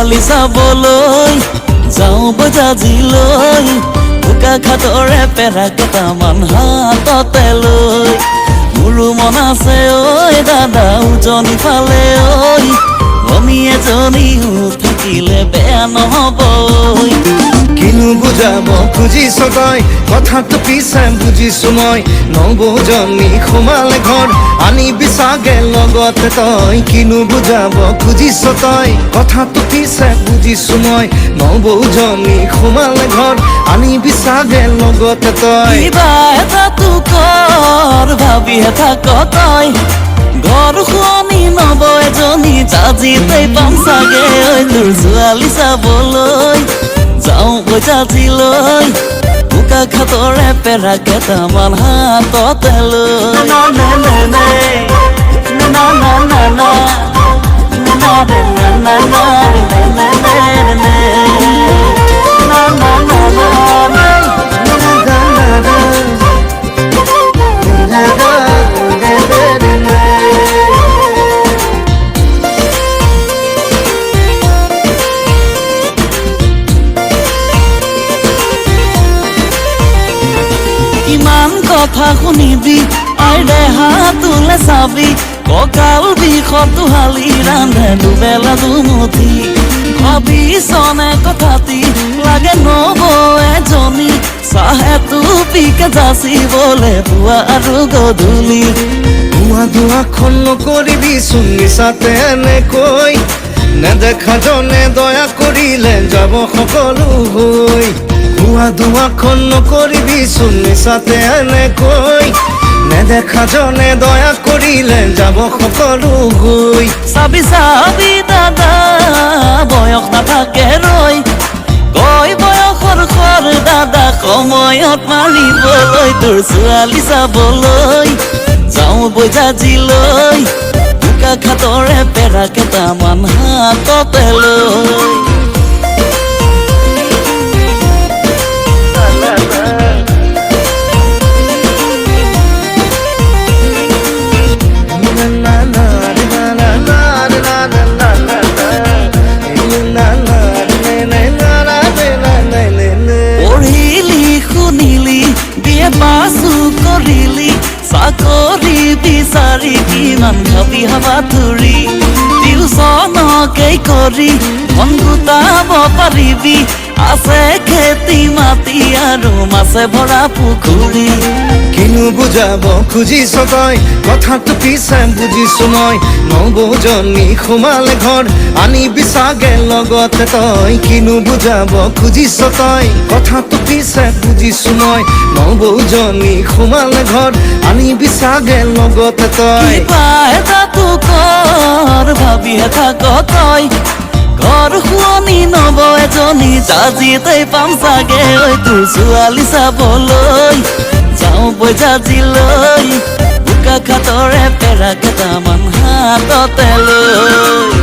ছোৱালী চাবলৈ যাওঁ বজাজিলৈ বোকা ঘাটৰে পেৰা কেইটামান হাততে লৈ মোৰো মন আছে ঐ দাদা উজনি ফালে ঐ ভনী এজনীও থাকিলে বেয়া নহ'ব কিনো বুজাব খুজিছ তই কথাটো পিছে বুজিছো মই নবৌজনী সোমালে ঘৰ আনিবি চাগে লগতে তই কিনো বুজাব খুজিছ তই কথাটো পিছে বুজিছো মই নবৌজনী সোমালে ঘৰ আনিবি চাগে লগতে তই কিবা এটাতো কৰ ভাবিহে থাক তই ঘৰ শুৱনি নব এজনী জাজিতেই পাম চাগে ঐ তোৰ ছোৱালী চাবলৈ যাওঁ বজাজিলৈ বোকা ঘাটৰে পেৰা কেইটামান হাততে ইমান কথা শুনিবি আইৰে হাতলে চাবি কঁকাল বিষতো হালি ৰান্ধে দুবেলা দুমুঠি ভাবিছনে কথাটি লাগে নবৌ এজনী চাহে টুপিকে যাচিবলে পুৱা আৰু গধূলি ধোঁৱা ধোঁৱাখন নকৰিবি চুনিচাতে এনেকৈ নেদেখা জনে দয়া কৰিলে যাব সকলো হৈ ধোঁৱা ধোঁৱাখন নকৰিবি চুনিচাতে এনেকৈ নেদেখা জনে দয়া কৰিলে যাব সকলো হৈ চাবি চাবি দাদা বয়স নাথাকে ৰৈ গৈ বয়সৰ খৰ দাদা সময়ত মাৰিবলৈ তোৰ ছোৱালী চাবলৈ যাওঁ বজাজিলৈ বোকা ঘাটৰে পেৰা কেইটামান হাততে লৈ পঢ়িলি শুনিলি বিয়ে পাছো কৰিলি চাকৰি বিচাৰি কিমান খাবি হাবা ধৰি টিউচনকেই কৰি ধন গোটাব পাৰিবি আছে খেতি মাটি আৰু মাছে ভৰা পুখুৰী কিনো বুজাব খুজিছ তই কথাটো পিছে বুজিছো মই নবৌজনী সোমালে ঘৰ আনিবি চাগে লগতে তই কিনো বুজাব খুজিছ তই কথাটো পিছে বুজিছো মই নবৌজনী সোমালে ঘৰ আনিবি চাগে লগতে তই কিবা এটাতো কৰ ভাবিহে থাক তই ঘৰ শুৱনি নব এজনী জাজিতেই পাম চাগে ঐ তোৰ ছোৱালী চাবলৈ যাওঁ বজাজিলৈ বোকা ঘাটৰে পেৰা কেইটামান হাততে লৈ